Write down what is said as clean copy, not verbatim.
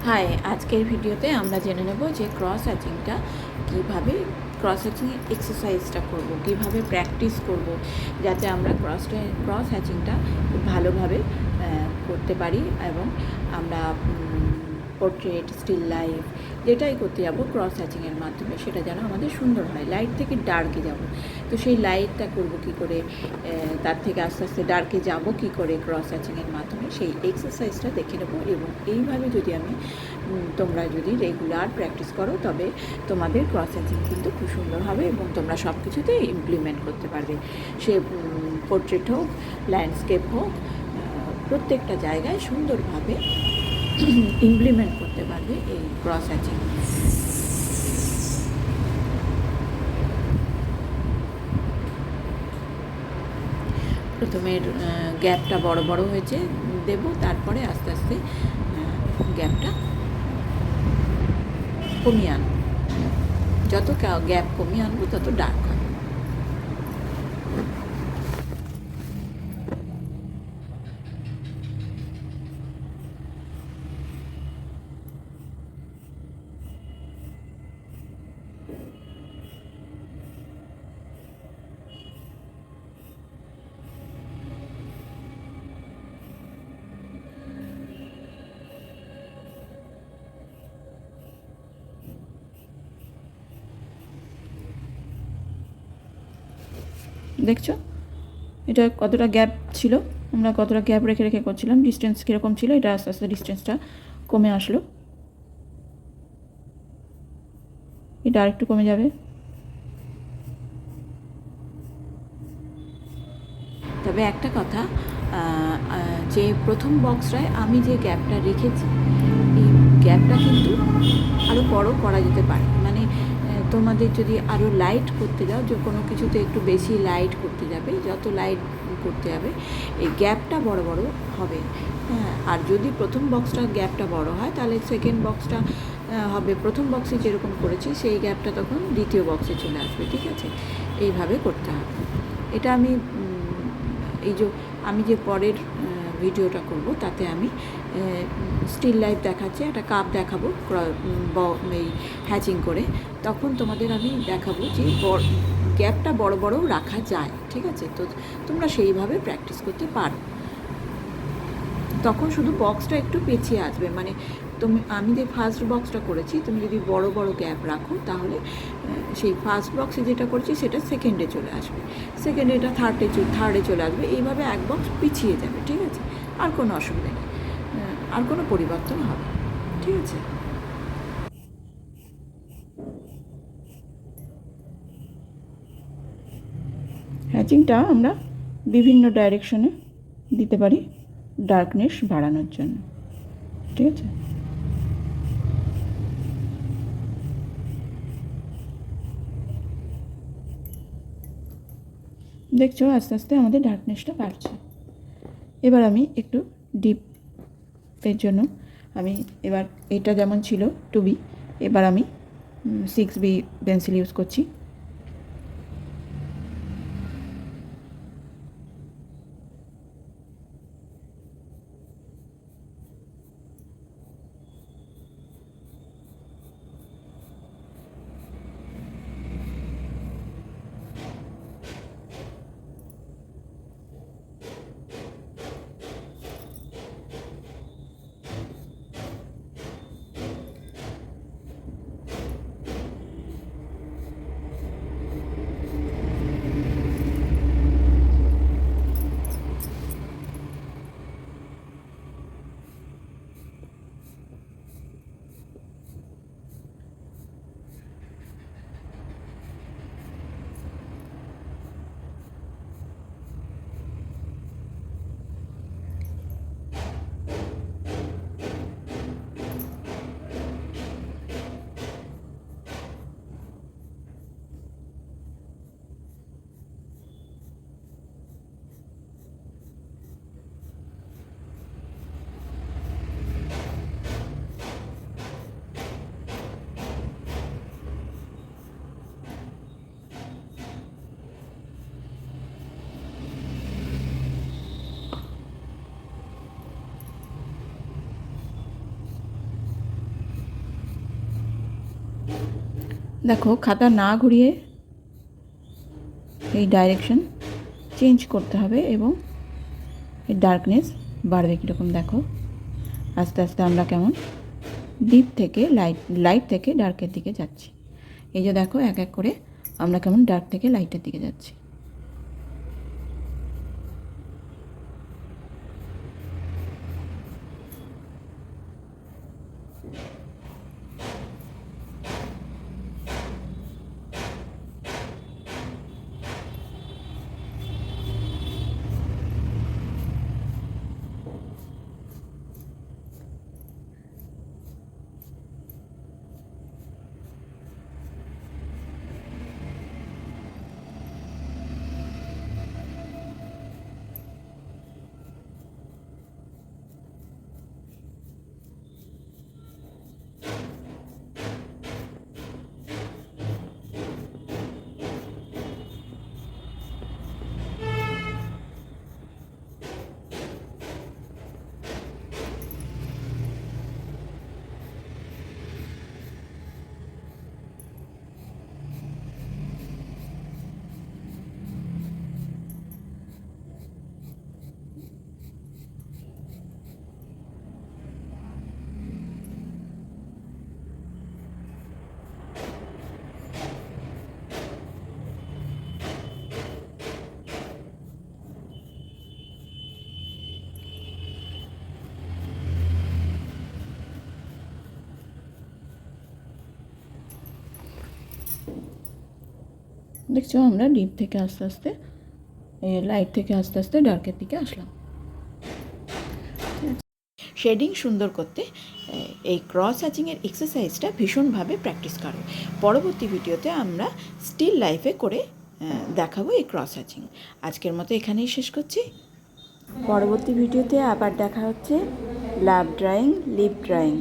High, আজকের ভিডিওতে আমরা জেনে নেব যে ক্রস হ্যাচিংটা কীভাবে ক্রস হ্যাচিং এক্সারসাইজটা করব, কীভাবে প্র্যাকটিস করব যাতে আমরা ক্রস হ্যাচিংটা খুব ভালোভাবে করতে পারি এবং আমরা পোর্ট্রেট, স্টিল লাইফ যেটাই করতে যাব ক্রস হ্যাচিংয়ের মাধ্যমে সেটা যেন আমাদের সুন্দর হয়। লাইট থেকে ডার্কে যাব, তো সেই লাইটটা করব কী করে, তার থেকে আস্তে আস্তে ডার্কে যাব কী করে ক্রস হ্যাচিংয়ের মাধ্যমে সেই এক্সারসাইজটা দেখে নেব। এবং এইভাবে যদি তোমরা যদি রেগুলার প্র্যাকটিস করো তবে তোমাদের ক্রস হ্যাচিং কিন্তু খুব সুন্দর হবে এবং তোমরা সব কিছুতে ইমপ্লিমেন্ট করতে পারবে। সে পোর্ট্রেট হোক, ল্যান্ডস্কেপ হোক, প্রত্যেকটা জায়গায় সুন্দরভাবে ইমপ্লিমেন্ট করতে পারবে এই ক্রস হ্যাচিং। প্রথমে গ্যাপটা বড় বড় হয়েছে দেব, তারপরে আস্তে আস্তে গ্যাপটা কমিয়ে আনবো। যত গ্যাপ কমিয়ে আনবো তত ডার্ক হবে। দেখছো এটা কতটা গ্যাপ ছিল, আমরা কতটা গ্যাপ রেখে রেখে করছিলাম, ডিস্টেন্স কীরকম ছিল, এটা আস্তে আস্তে ডিস্টেন্সটা কমে আসলো, এটা আরেকটু কমে যাবে। তবে একটা কথা, যে প্রথম বক্সটায় আমি যে গ্যাপটা রেখেছি এই গ্যাপটা কিন্তু আরও বড় করা যেতে পারে। মানে তোমাদের যদি আরও লাইট করতে যাও, যে কোনো কিছুতে একটু বেশি লাইট করতে যাবে, যত লাইট করতে যাবে এই গ্যাপটা বড় বড় হবে। হ্যাঁ, আর যদি প্রথম বক্সটা গ্যাপটা বড় হয় তাহলে সেকেন্ড বক্সটা হবে প্রথম বক্সে যেরকম করেছি সেই গ্যাপটা তখন দ্বিতীয় বক্সে চলে আসবে। ঠিক আছে, এইভাবে করতে হবে। এটা আমি যে পরের ভিডিওটা করব তাতে আমি স্টিল লাইফ দেখাচ্ছি, একটা কাপ দেখাবো এই হ্যাচিং করে, তখন তোমাদের আমি দেখাবো যে গ্যাপটা বড় বড় রাখা যায়। ঠিক আছে, তো তোমরা সেইভাবে প্র্যাকটিস করতে পারো। তখন শুধু বক্সটা একটু পেছিয়ে আসবে। মানে আমি যে ফার্স্ট বক্সটা করেছি, তুমি যদি বড় বড় গ্যাপ রাখো তাহলে সেই ফার্স্ট বক্সে যেটা করেছি সেটা সেকেন্ডে চলে আসবে, সেকেন্ডে এটা থার্ডে চলে আসবে, এইভাবে এক বক্স পিছিয়ে যাবে। ঠিক আছে, আর কোনো অসুবিধা নেই, আর কোনো পরিবর্তন হবে। ঠিক আছে, হ্যাচিংটা আমরা বিভিন্ন ডাইরেকশনে দিতে পারি ডার্কনেস বাড়ানোর জন্য। ঠিক আছে, দেখছো আস্তে আস্তে আমাদের ডার্কনেসটা বাড়ছে। এবার আমি একটু ডিপের জন্য এবার এটা যেমন ছিল 2B, এবার আমি 6B পেন্সিল ইউজ করছি। দেখো খাতা না ঘুরিয়ে এই ডাইরেকশন চেঞ্জ করতে হবে এবং এই ডার্কনেস বাড়বে কীরকম দেখো। আস্তে আস্তে আমরা কেমন ডিপ থেকে লাইট থেকে ডার্কের দিকে যাচ্ছি। এই যে দেখো এক এক করে আমরা কেমন ডার্ক থেকে লাইটের দিকে যাচ্ছি। দেখছো আমরা ডিপ থেকে আস্তে আস্তে লাইট থেকে আস্তে আস্তে ডার্কের দিকে আসলাম। শেডিং সুন্দর করতে এই ক্রস হ্যাচিংয়ের এক্সারসাইজটা ভীষণভাবে প্র্যাকটিস করো। পরবর্তী ভিডিওতে আমরা স্টিল লাইফে করে দেখাবো এই ক্রস হ্যাচিং। আজকের মতো এখানেই শেষ করছি। পরবর্তী ভিডিওতে আবার দেখা হচ্ছে লাভ ড্রয়িং, লিপ ড্রয়িং।